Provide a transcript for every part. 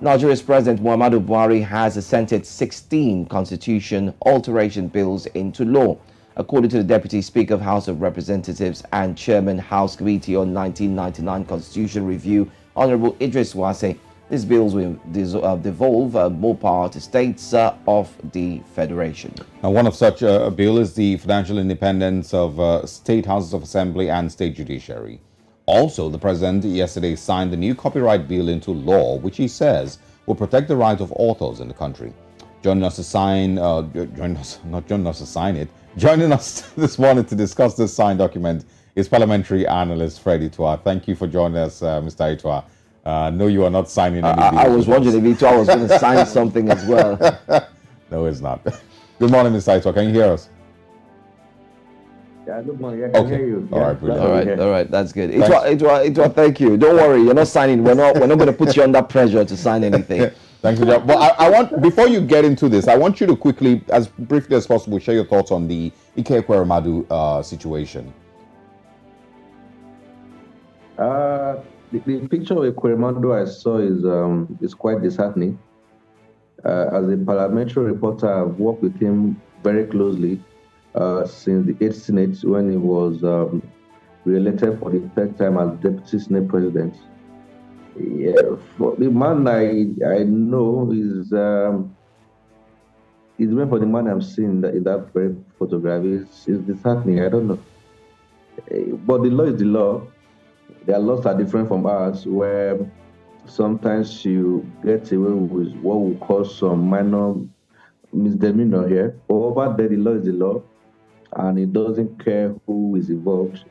Nigeria's President Muhammadu Buhari has assented 16 constitution alteration bills into law. According to the Deputy Speaker of House of Representatives and Chairman House Committee on 1999 Constitution Review, Honorable Idris Wase, these bills will devolve more power to states of the Federation. And one of such a bill is the financial independence of state houses of assembly and state judiciary. Also, the president yesterday signed the new copyright bill into law, which he says will protect the right of authors in the country. Joining us this morning to discuss this signed document is parliamentary analyst Freddie Itwa. Thank you for joining us, Mr. Itwa. No, you are not signing any bills. I was wondering if Itwa was going to sign something as well. No, it's not. Good morning, Mr. Itwa. Can you hear us? Yeah, good morning. I can hear you. All right, brilliant. All right, that's good. Itwa, thank you. Don't worry, you're not signing. We're not going to put you under pressure to sign anything. Thanks for that. But I want, before you get into this, I want you to quickly, as briefly as possible, share your thoughts on the Ekweremadu situation. The picture of Ekweremadu I saw is quite disheartening. As a parliamentary reporter, I've worked with him very closely since the 8th Senate when he was re-elected for the third time as Deputy Senate President. Yeah, for the man I know is meant for the man I'm seeing in that very photograph is disheartening. I don't know, but the law is the law. Their laws are different from ours, where sometimes you get away with what we call some minor misdemeanor here. But over there, the law is the law, and it doesn't care who is involved.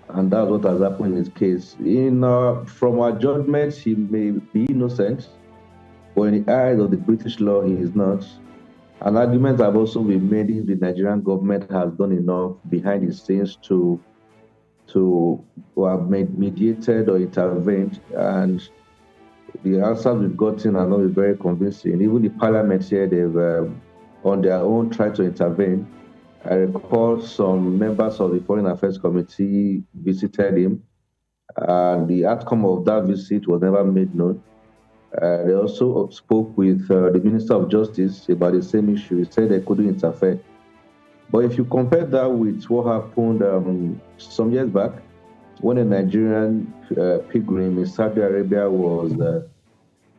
And that's what has happened in his case. From our judgment, he may be innocent, but in the eyes of the British law, he is not. An argument have also been made if the Nigerian government has done enough behind the scenes to have mediated or intervened. And the answers we've gotten are not very convincing. Even the parliament here, they've on their own tried to intervene. I recall some members of the Foreign Affairs Committee visited him, and the outcome of that visit was never made known. They also spoke with the Minister of Justice about the same issue. He said they couldn't interfere. But if you compare that with what happened some years back, when a Nigerian pilgrim in Saudi Arabia was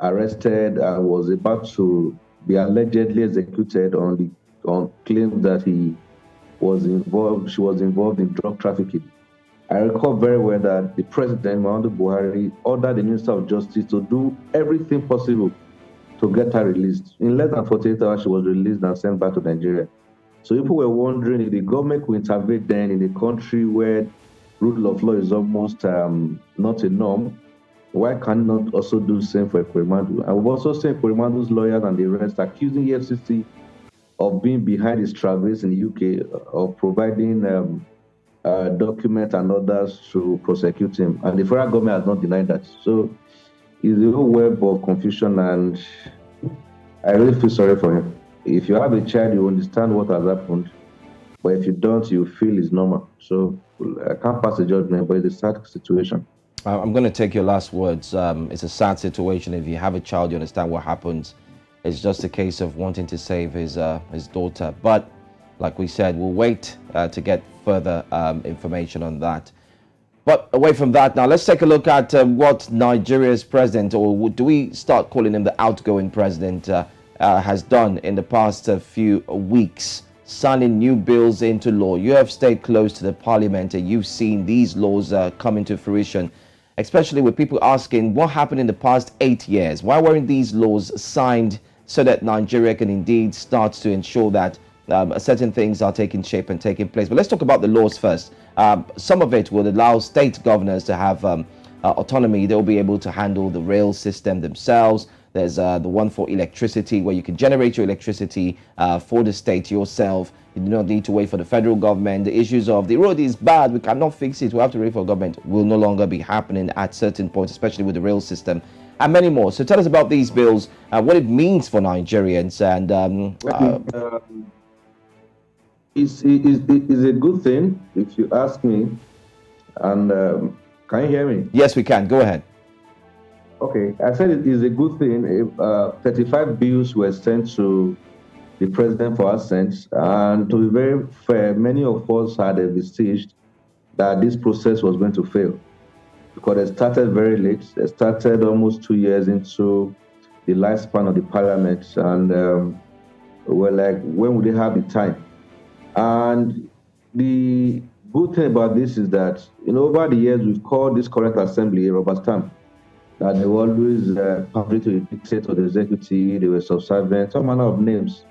arrested and was about to be allegedly executed on claims that she was involved in drug trafficking. I recall very well that the President, Muhammadu Buhari, ordered the Minister of Justice to do everything possible to get her released. In less than 48 hours, she was released and sent back to Nigeria. So people were wondering if the government could intervene then in a country where rule of law is almost not a norm. Why can't not also do the same for Ekweremadu? And we've also seen Ekwerimadu's lawyers and the rest accusing EFCC of being behind his travels in the UK, of providing documents and others to prosecute him. And the federal government has not denied that. So it's a whole web of confusion, and I really feel sorry for him. If you have a child, you understand what has happened. But if you don't, you feel it's normal. So I can't pass a judgment, but it's a sad situation. I'm going to take your last words. It's a sad situation. If you have a child, you understand what happens. It's just a case of wanting to save his daughter. But like we said, we'll wait to get further information on that. But away from that, now let's take a look at what Nigeria's president, or do we start calling him the outgoing president, has done in the past few weeks, signing new bills into law. You have stayed close to the parliament and you've seen these laws come into fruition, especially with people asking what happened in the past 8 years. Why weren't these laws signed so that Nigeria can indeed start to ensure that certain things are taking shape and taking place? But let's talk about the laws first. Some of it will allow state governors to have autonomy. They'll be able to handle the rail system themselves. There's the one for electricity, where you can generate your electricity for the state yourself. You do not need to wait for the federal government. The issues of the road is bad, we cannot fix it, we have to wait for government, will no longer be happening at certain points, especially with the rail system, and many more. So tell us about these bills, what it means for Nigerians, and it's a good thing, if you ask me. And can you hear me? Yes, we can. Go ahead. Okay, I said it is a good thing. If, 35 bills were sent to the president for assent, and to be very fair, many of us had envisaged that this process was going to fail because it started very late. It started almost 2 years into the lifespan of the parliament, and we're like, when will they have the time? And the good thing about this is that, over the years, we've called this current assembly a rubber stamp, that they were always contrary to the dictate of the executive, they were subservient, all manner of names.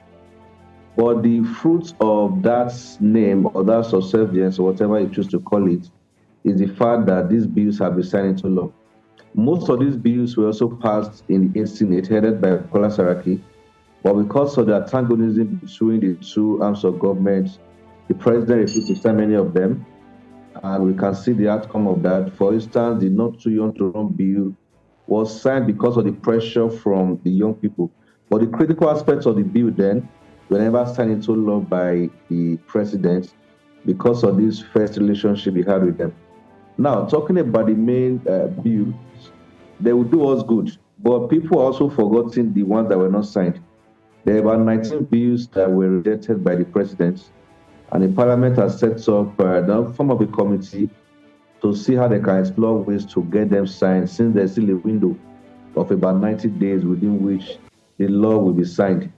But the fruits of that name or that subservience, or whatever you choose to call it, is the fact that these bills have been signed into law. Most of these bills were also passed in the Senate, headed by Bukola Saraki. But because of the antagonism between the two arms of government, the president refused to sign many of them. And we can see the outcome of that. For instance, the Not Too Young to Run bill was signed because of the pressure from the young people. But the critical aspects of the bill then were never signed into law by the president because of this first relationship he had with them. Now, talking about the main bill, they will do us good. But people also forgotten the ones that were not signed. There are about 19 bills that were rejected by the president, and the parliament has set up the form of a committee to see how they can explore ways to get them signed, since there's still a window of about 90 days within which the law will be signed.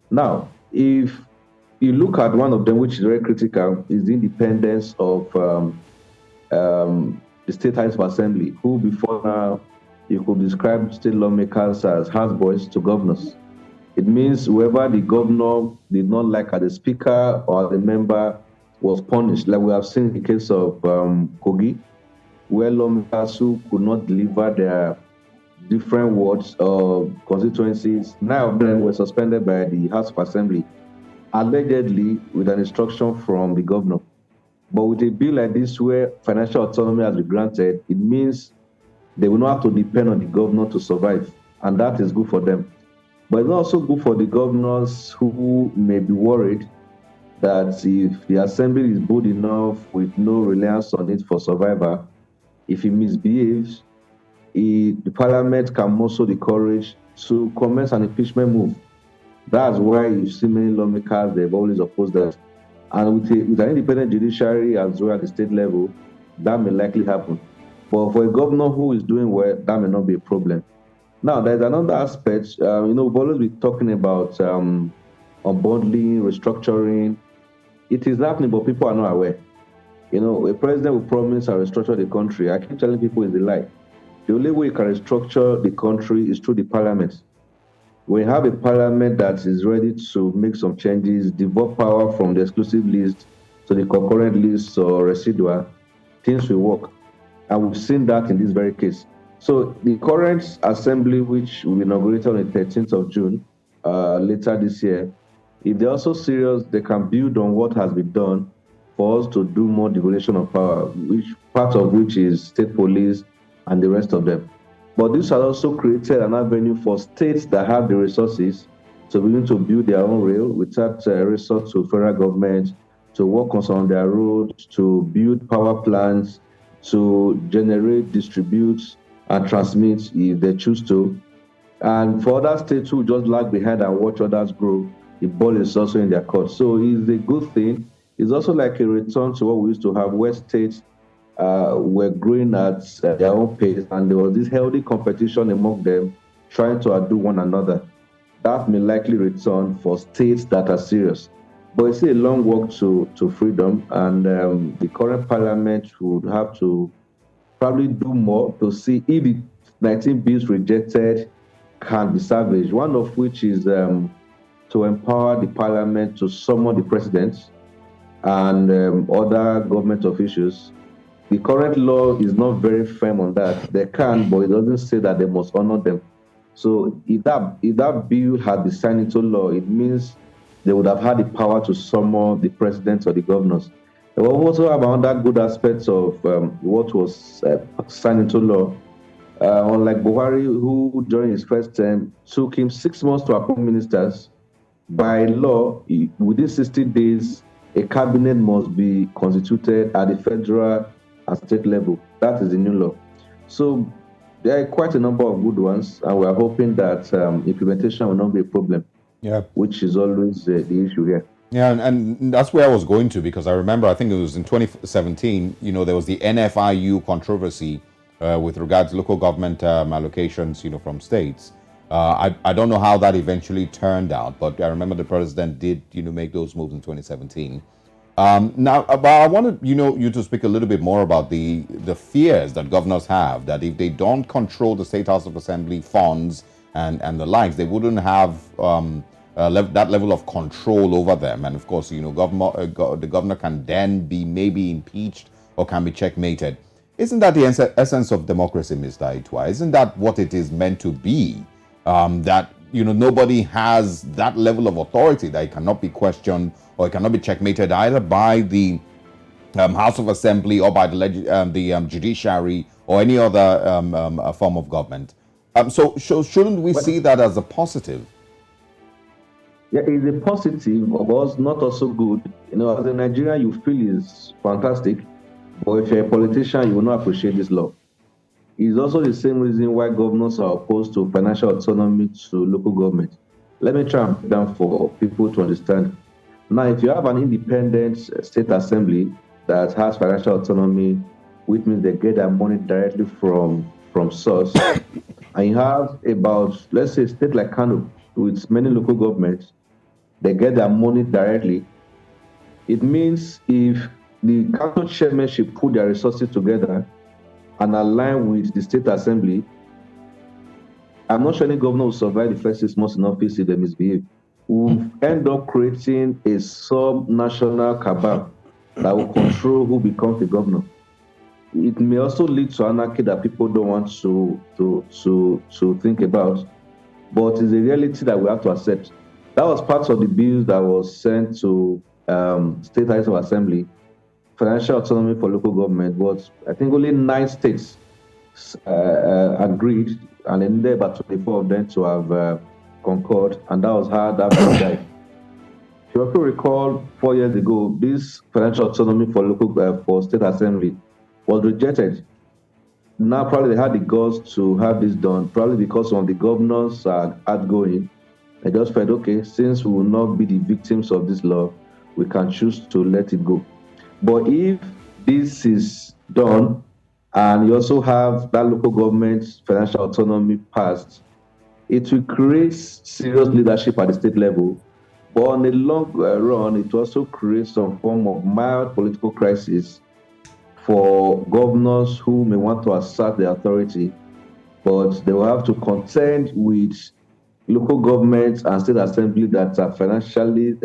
Now, if you look at one of them, which is very critical, is the independence of the State House of Assembly, who before now you could describe state lawmakers as houseboys to governors. It means whoever the governor did not like as the speaker or the member was punished, like we have seen in the case of Kogi, where lawmakers who could not deliver their different wards or constituencies, 9 of them were suspended by the House of Assembly, allegedly with an instruction from the governor. But with a bill like this, where financial autonomy has been granted, it means they will not have to depend on the governor to survive, and that is good for them. But it's also good for the governors who may be worried that if the assembly is bold enough with no reliance on it for survival, if it misbehaves, the parliament can muster the courage to commence an impeachment move. That's why you see many lawmakers, they've always opposed that. And with an independent judiciary as well at the state level, that may likely happen. But for a governor who is doing well, that may not be a problem. Now, there's another aspect. We've always been talking about unbundling, restructuring. It is happening, but people are not aware. A president will promise and restructure the country. I keep telling people it's a lie. The only way you can restructure the country is through the parliament. When you have a parliament that is ready to make some changes, devolve power from the exclusive list to the concurrent list or residual, things will work. And we've seen that in this very case. So the current assembly, which will be inaugurated on the 13th of June, later this year, if they're also serious, they can build on what has been done for us to do more devolution of power, which part of which is state police and the rest of them. But this has also created an avenue for states that have the resources to begin to build their own rail without resort to federal government, to work on some of their roads, to build power plants, to generate, distribute, and transmit if they choose to. And for other states who just lag behind and watch others grow, the ball is also in their court. So it's a good thing. It's also like a return to what we used to have, where states were growing at their own pace, and there was this healthy competition among them, trying to outdo one another. That may likely return for states that are serious. But it's a long walk to freedom, and the current parliament would have to probably do more to see if the 19 bills rejected can be salvaged, one of which is to empower the parliament to summon the president and other government officials. The current law is not very firm on that. They can, but it doesn't say that they must honor them. So if that bill had been signed into law, it means they would have had the power to summon the president or the governors. We also have another good aspects of what was signed into law. Unlike Buhari, who during his first term took him 6 months to appoint ministers, by law, within 60 days, a cabinet must be constituted at the federal and state level. That is the new law. So There are quite a number of good ones, and we are hoping that implementation will not be a problem. Yeah. Which is always the issue here. Yeah, and that's where I was going to, because I remember, I think it was in 2017, there was the NFIU controversy with regards to local government allocations, from states. I don't know how that eventually turned out, but I remember the president did, make those moves in 2017. Now, but I wanted, you to speak a little bit more about the fears that governors have, that if they don't control the State House of Assembly funds and the likes, they wouldn't have that level of control over them. And of course, the governor can then be maybe impeached or can be checkmated. Isn't that the essence of democracy, Mr. Itwa? Isn't that what it is meant to be? That nobody has that level of authority, that it cannot be questioned or it cannot be checkmated either by the House of Assembly or by the judiciary or any other form of government. So shouldn't we see that as a positive? Yeah, it's a positive, but not also good. As a Nigerian, you feel is fantastic, but if you're a politician, you will not appreciate this law. It's also the same reason why governors are opposed to financial autonomy to local government. Let me try and put down for people to understand. Now, if you have an independent state assembly that has financial autonomy, which means they get their money directly from source, and you have about, let's say, a state like Kano with many local governments, they get their money directly. It means if the council chairmanship put their resources together and align with the state assembly, I'm not sure any governor will survive the first 6 months in office if they misbehave. We'll end up creating a sub-national cabal that will control who becomes the governor. It may also lead to anarchy that people don't want to think about, but it's a reality that we have to accept. That was part of the bills that was sent to State House of Assembly, financial autonomy for local government. But I think only 9 states agreed, and then there were about 24 of them to have concurred, and that was how that bill died. If you also recall, 4 years ago, this financial autonomy for local for State Assembly was rejected. Now probably they had the guts to have this done, probably because some of the governors are outgoing. I just felt, okay, since we will not be the victims of this law, we can choose to let it go. But if this is done, and you also have that local government financial autonomy passed, it will create serious leadership at the state level. But on the long run, it will also create some form of mild political crisis for governors who may want to assert their authority, but they will have to contend with local governments and state assembly that are financially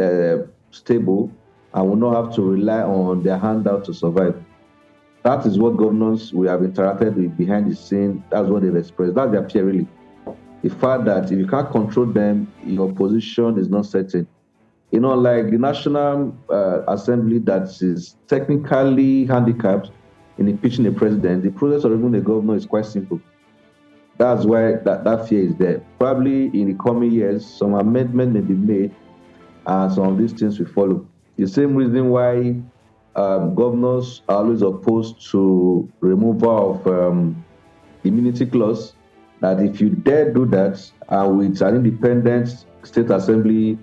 stable and will not have to rely on their handout to survive. That is what governors we have interacted with behind the scene. That's what they've expressed. That's their fear, really. The fact that if you can't control them, your position is not certain. Like the National Assembly that is technically handicapped in impeaching the president, the process of removing the governor is quite simple. That's why that fear is there. Probably in the coming years, some amendment may be made and some of these things will follow. The same reason why governors are always opposed to removal of immunity clause, that if you dare do that with an independent state assembly,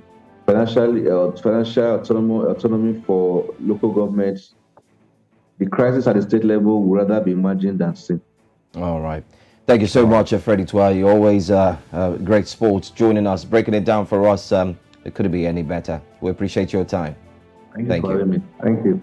financial autonomy for local governments, the crisis at the state level would rather be imagined than seen. All right. Thank you so much, Freddie Twa. You're always great sports joining us, breaking it down for us. It couldn't be any better. We appreciate your time. Thank you. Thank you.